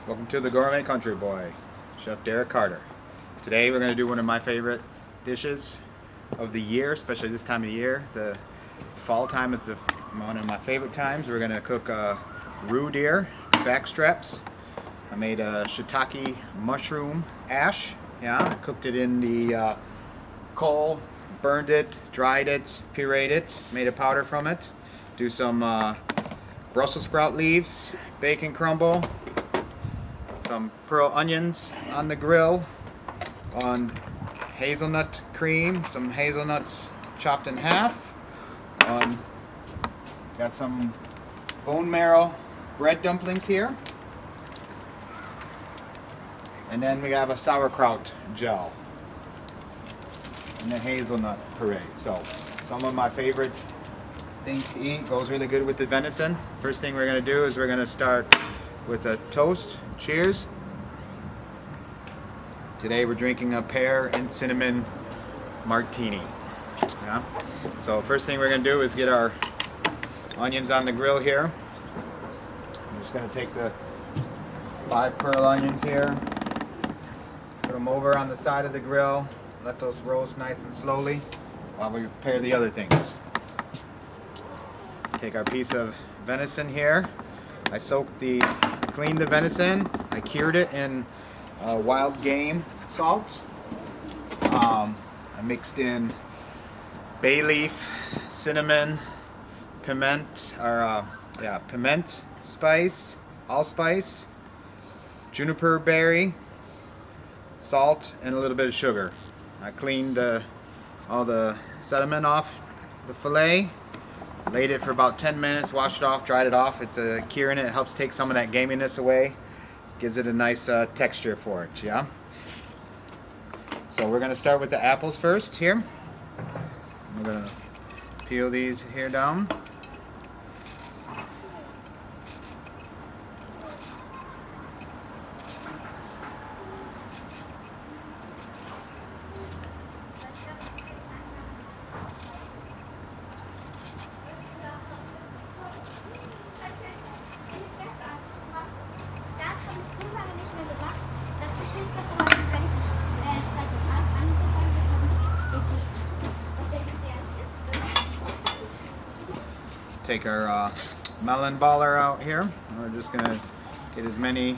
Welcome to the Gourmet Country Boy, Chef Derek Carter. Today we're going to do one of my favorite dishes of the year, especially this time of year. The fall time is one of my favorite times. We're going to cook Roe Deer Back straps. I made a shiitake mushroom ash. Yeah, I cooked it in the coal, burned it, dried it, pureed it, made a powder from it. Do some Brussels sprout leaves, bacon crumble, some pearl onions on the grill, on hazelnut cream, some hazelnuts chopped in half. Got some bone marrow bread dumplings here. And then we have a sauerkraut gel and a hazelnut puree. So some of my favorite things to eat. Goes really good with the venison. First thing we're going to do is we're going to start with a toast. Cheers. Today we're drinking a pear and cinnamon martini. Yeah. So first thing we're going to do is get our onions on the grill here. I'm just going to take the 5 pearl onions here, put them over on the side of the grill, let those roast nice and slowly while we prepare the other things. Take our piece of venison here. I cleaned the venison. I cured it in wild game salt. I mixed in bay leaf, cinnamon, piment spice, allspice, juniper berry, salt, and a little bit of sugar. I cleaned all the sediment off the fillet. Laid it for about 10 minutes, washed it off, dried it off. It's a curing it. It helps take some of that gaminess away. Gives it a nice texture for it, yeah? So we're going to start with the apples first here. I'm going to peel these here down. Take our melon baller out here. We're just gonna get as many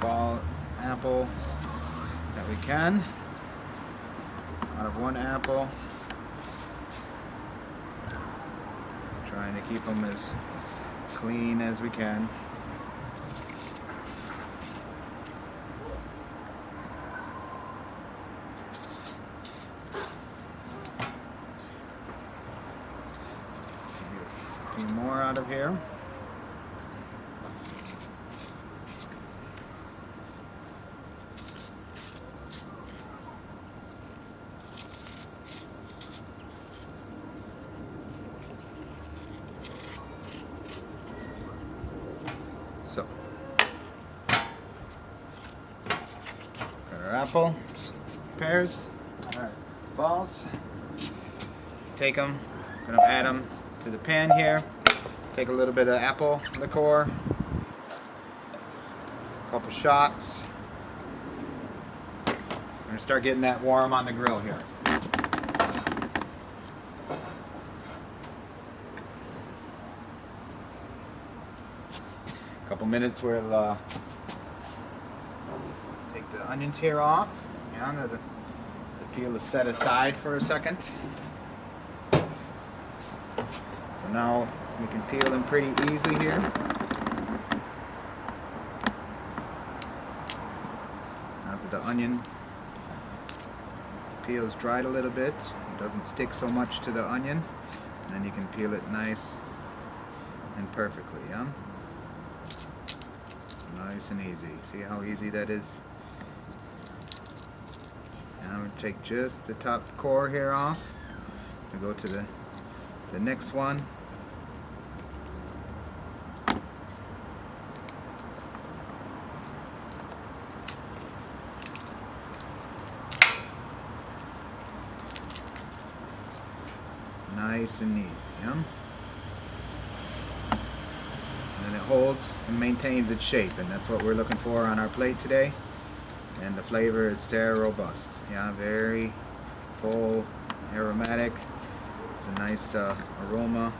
apples that we can out of one apple. Trying to keep them as clean as we can. A few more out of here. So, got our apple, pears, our balls. Take them, gonna add them to the pan here. Take a little bit of apple liqueur, a couple shots. We're gonna start getting that warm on the grill here. A couple minutes we'll take the onions here off. Yeah, the peel is set aside for a second. So now we can peel them pretty easy here. Now that the onion peel is dried a little bit, it doesn't stick so much to the onion, and then you can peel it nice and perfectly, yeah? Nice and easy. See how easy that is? Now we take just the top core here off. We go to the next one. Nice and easy, yeah? And then it holds and maintains its shape, and that's what we're looking for on our plate today. And the flavor is sehr robust. Yeah, very full, aromatic. It's a nice aroma.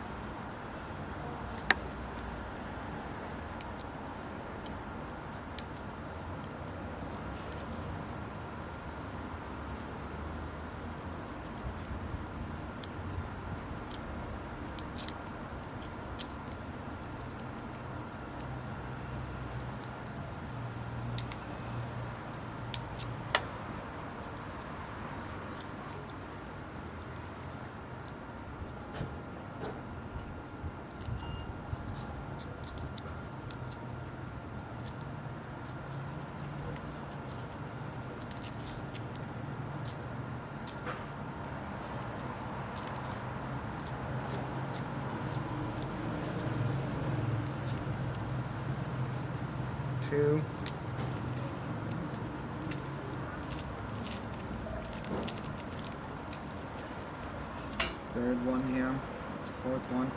Two. Third one here. Fourth one.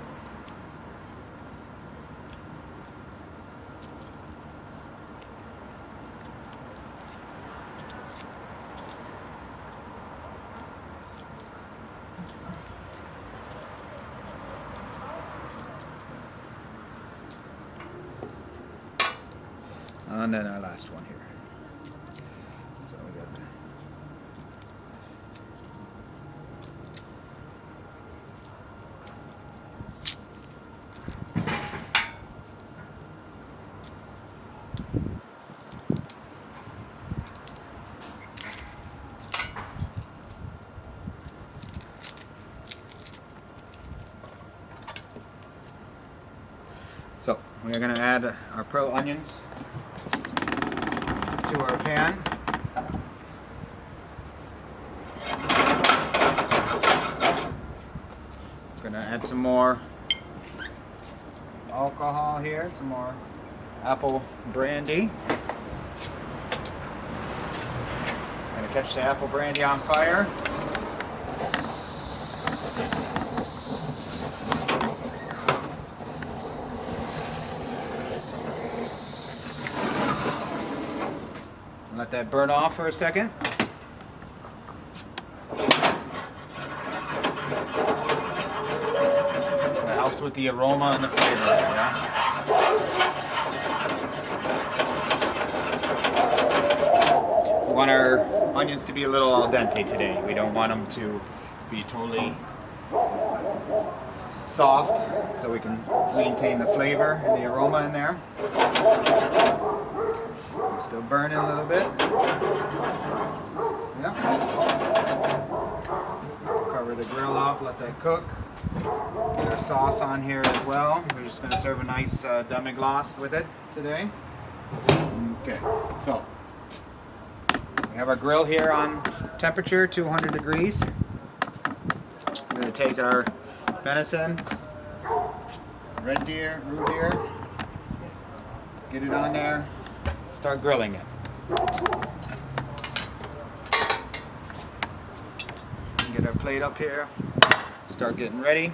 And then our last one here. So we got so we're going to add our pearl onions to our pan. Gonna add some more alcohol here, some more apple brandy. Gonna catch the apple brandy on fire. Let that burn off for a second. That helps with the aroma and the flavor. Yeah? We want our onions to be a little al dente today. We don't want them to be totally soft, so we can maintain the flavor and the aroma in there. Still burning a little bit. Yeah. Cover the grill up, let that cook. Get our sauce on here as well. We're just going to serve a nice demi-glace with it today. Okay, so we have our grill here on temperature, 200 degrees. We're going to take our venison, Roe Deer, get it on there. Start grilling it. Get our plate up here. Start getting ready.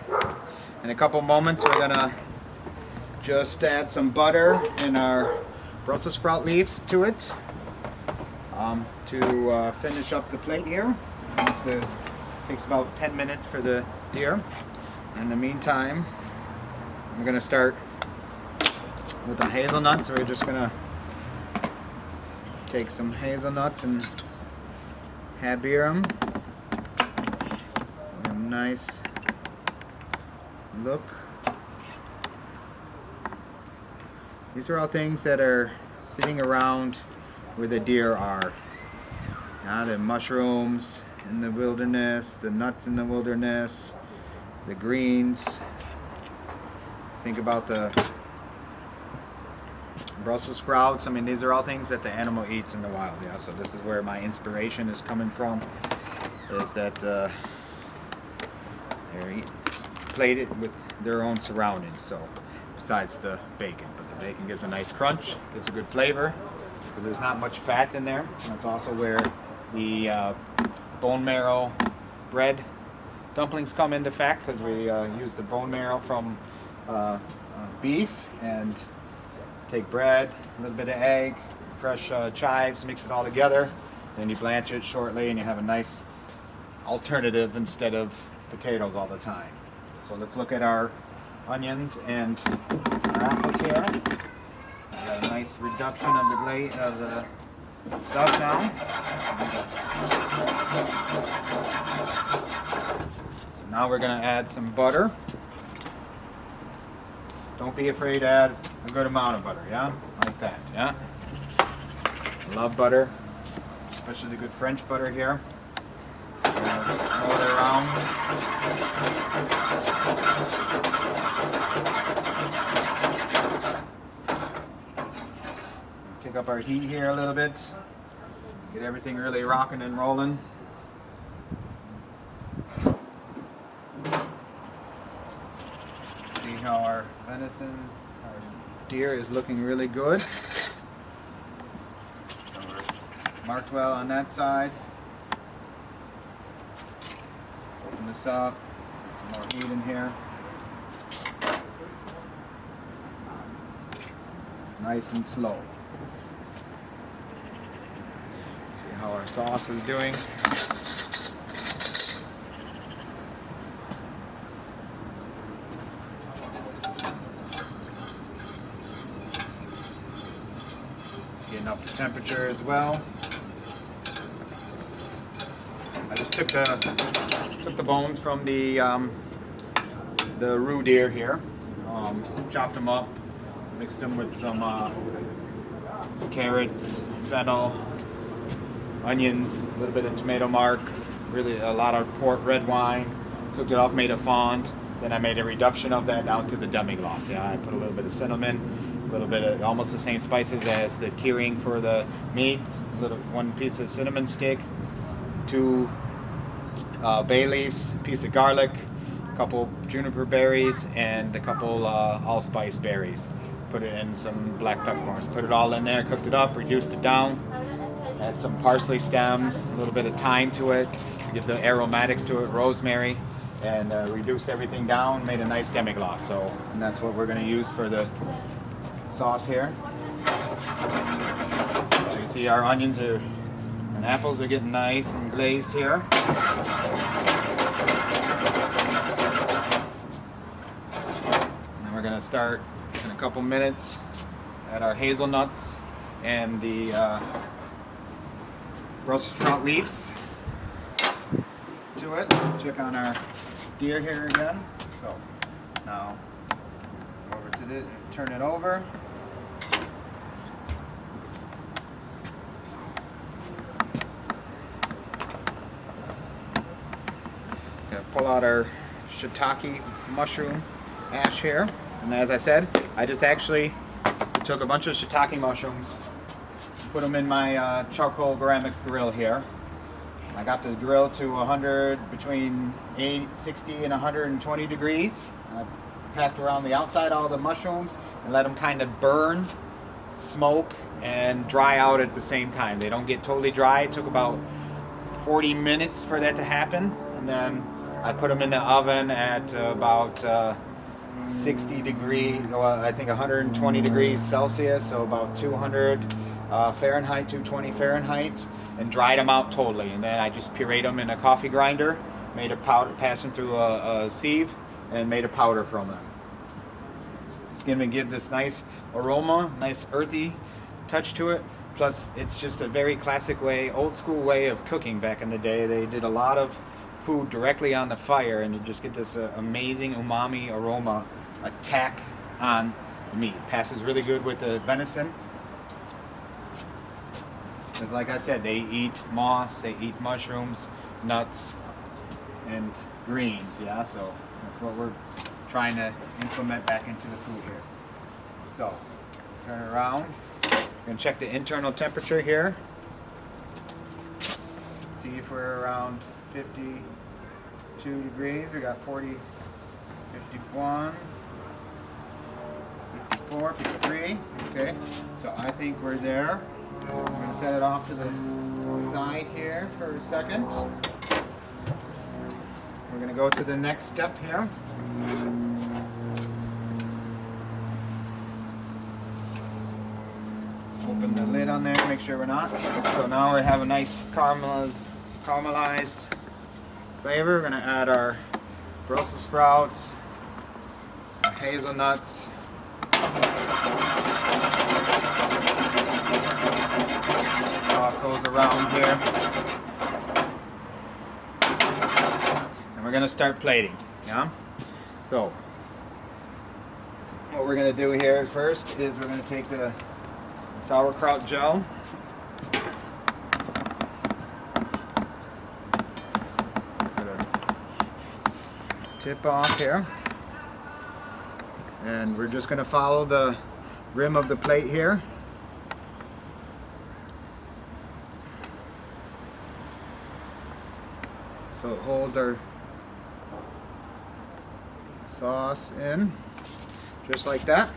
In a couple moments, we're gonna just add some butter and our Brussels sprout leaves to it to finish up the plate here. It takes about 10 minutes for the deer. In the meantime, I'm gonna start with the hazelnuts. We're just gonna take some hazelnuts and habir them. So a nice look. These are all things that are sitting around where the deer are. The mushrooms in the wilderness, the nuts in the wilderness, the greens. Think about the Brussels sprouts. I mean, these are all things that the animal eats in the wild. Yeah, so this is where my inspiration is coming from. Is that they're plated with their own surroundings. So besides the bacon, but the bacon gives a nice crunch, gives a good flavor because there's not much fat in there. And that's also where the bone marrow bread dumplings come into fact because we use the bone marrow from beef and Take bread, a little bit of egg, fresh chives, mix it all together. Then you blanch it shortly and you have a nice alternative instead of potatoes all the time. So let's look at our onions and our apples here. Got a nice reduction of the stuff now. So now we're going to add some butter. Don't be afraid to add a good amount of butter, yeah? Like that, yeah? I love butter, especially the good French butter here. Roll it around. Kick up our heat here a little bit. Get everything really rocking and rolling. See how our venison, our deer is looking really good. So we're marked well on that side. Let's open this up. Get some more heat in here. Nice and slow. See how our sauce is doing. It's getting up the temperature as well. I just took the bones from the Roe deer here, chopped them up, mixed them with some carrots, fennel, onions, a little bit of tomato mark, really a lot of port red wine, cooked it off, made a fond. Then I made a reduction of that down to the demi-glace. Yeah, I put a little bit of cinnamon, a little bit of almost the same spices as the curing for the meats, one piece of cinnamon stick, 2 bay leaves, piece of garlic, a couple juniper berries, and a couple allspice berries. Put it in some black peppercorns. Put it all in there, cooked it up, reduced it down. Add some parsley stems, a little bit of thyme to it, give the aromatics to it, rosemary, and reduced everything down, made a nice demi-glace. And that's what we're going to use for the sauce here. So you see our onions and apples are getting nice and glazed here. And then we're going to start in a couple minutes add our hazelnuts and the Brussels sprout leaves to it. Check on our deer here again. So now over to this, turn it over. Gonna pull out our shiitake mushroom ash here, and as I said, I just actually took a bunch of shiitake mushrooms, put them in my charcoal ceramic grill here. I got the grill to between 60 and 120 degrees. I packed around the outside all the mushrooms and let them kind of burn, smoke, and dry out at the same time. They don't get totally dry. It took about 40 minutes for that to happen, and then I put them in the oven at about 60 degrees, well, I think 120 degrees Celsius, so about 200 Fahrenheit, 220 Fahrenheit, and dried them out totally. And then I just pureed them in a coffee grinder, made a powder, passed them through a sieve, and made a powder from them. It's going to give this nice aroma, nice earthy touch to it. Plus, it's just a very classic way, old school way of cooking back in the day. They did a lot of food directly on the fire, and you just get this amazing umami aroma attack on the meat. Passes really good with the venison. Because like I said, they eat moss, they eat mushrooms, nuts, and greens, yeah? So that's what we're trying to implement back into the food here. So, turn it around. We're going to check the internal temperature here. See if we're around 52 degrees. We got 40, 51, 54, 53. Okay, so I think we're there. I'm going to set it off to the side here for a second. We're going to go to the next step here. Open the lid on there, make sure we're not. So now we have a nice caramelized flavor. We're gonna add our Brussels sprouts, our hazelnuts, toss those around here. And we're gonna start plating, yeah? So, what we're gonna do here first is we're gonna take the sauerkraut gel. Got a tip off here. And we're just gonna follow the rim of the plate here. So it holds our sauce in, just like that.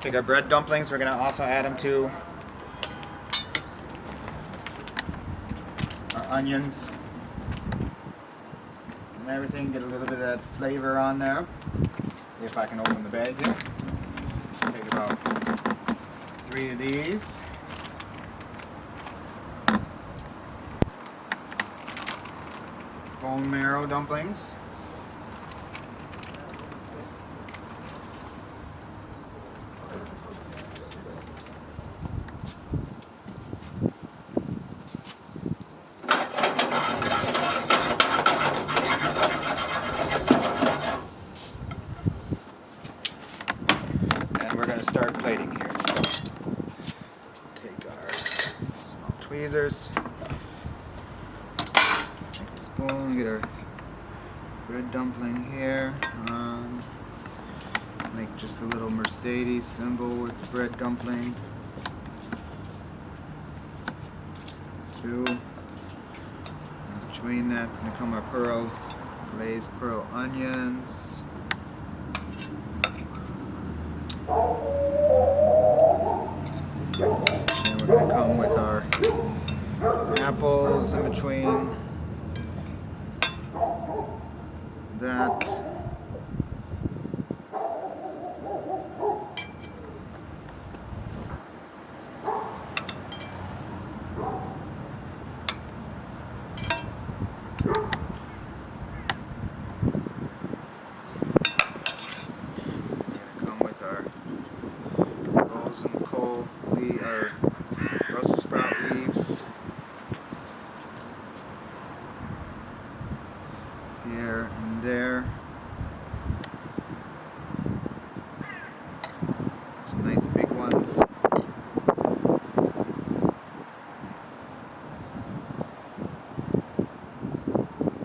Take our bread dumplings, we're going to also add them to our onions and everything, get a little bit of that flavor on there. If I can open the bag here. Take about 3 of these. Bone marrow dumplings. And we're going to start plating here. Take our small tweezers. Get our bread dumpling here. Make just a little Mercedes symbol with the bread dumpling. 2. In between that's going to come our glazed pearl onions. And we're going to come with our apples in between that. Come with our frozen coal, our Brussels sprout leaves here and there. Some nice big ones.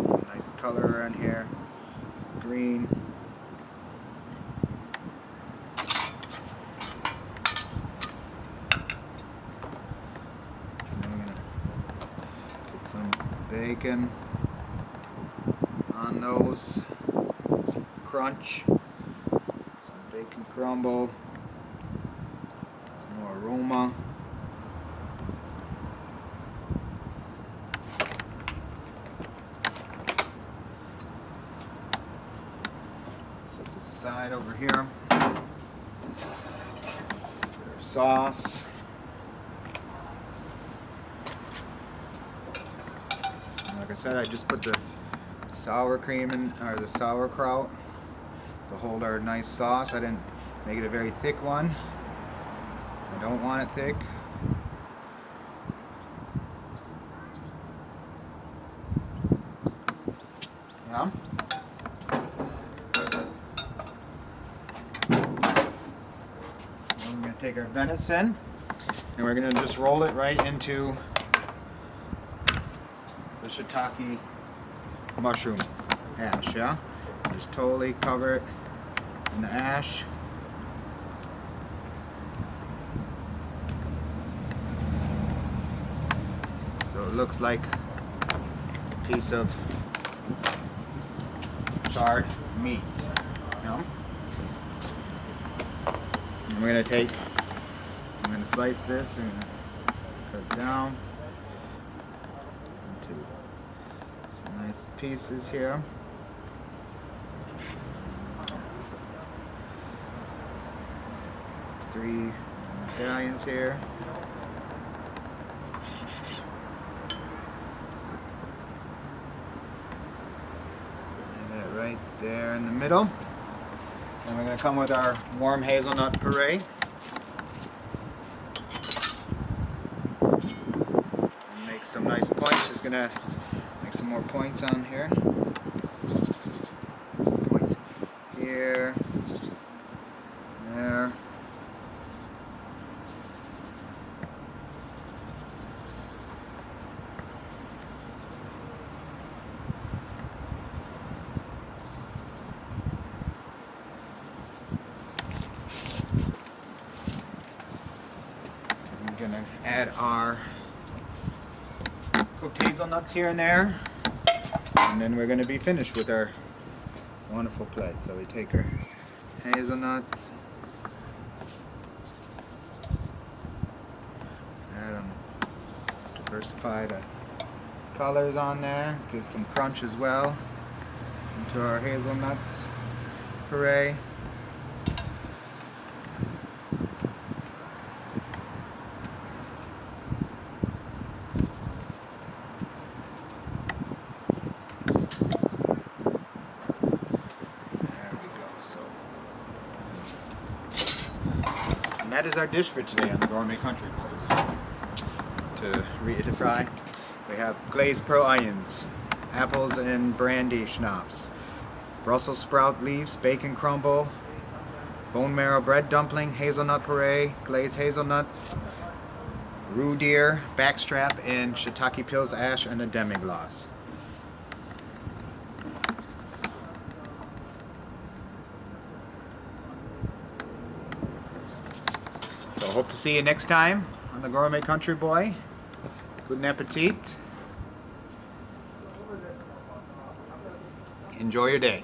Some nice color around here. Some green. And then we're gonna get some bacon on those, some crunch, some bacon crumble, some more aroma. Set this aside over here. Get our sauce. And like I said, I just put the sour cream in, or the sauerkraut, to hold our nice sauce. I didn't make it a very thick one. I don't want it thick. Yeah. Then we're going to take our venison and we're going to just roll it right into the shiitake mushroom ash, yeah? Just totally cover it in the ash. So it looks like a piece of charred meat, you know? And we're going to slice this and cut it down into some nice pieces here. 3 medallions here. And that right there in the middle. And we're going to come with our warm hazelnut puree. And make some nice points. It's going to make some more points on here. Some points here. There. We're gonna add our cooked hazelnuts here and there, and then we're gonna be finished with our wonderful plate. So we take our hazelnuts, add them, diversify the colors on there, get some crunch as well into our hazelnuts puree. And that is our dish for today on the Gourmet Country Boys. To fry, we have glazed pearl onions, apples and brandy schnapps, Brussels sprout leaves, bacon crumble, bone marrow bread dumpling, hazelnut puree, glazed hazelnuts, Roe Deer backstrap, and Shitake ash and a demi-glace. So hope to see you next time on the Gourmet Country Boy. Good appetit. Enjoy your day.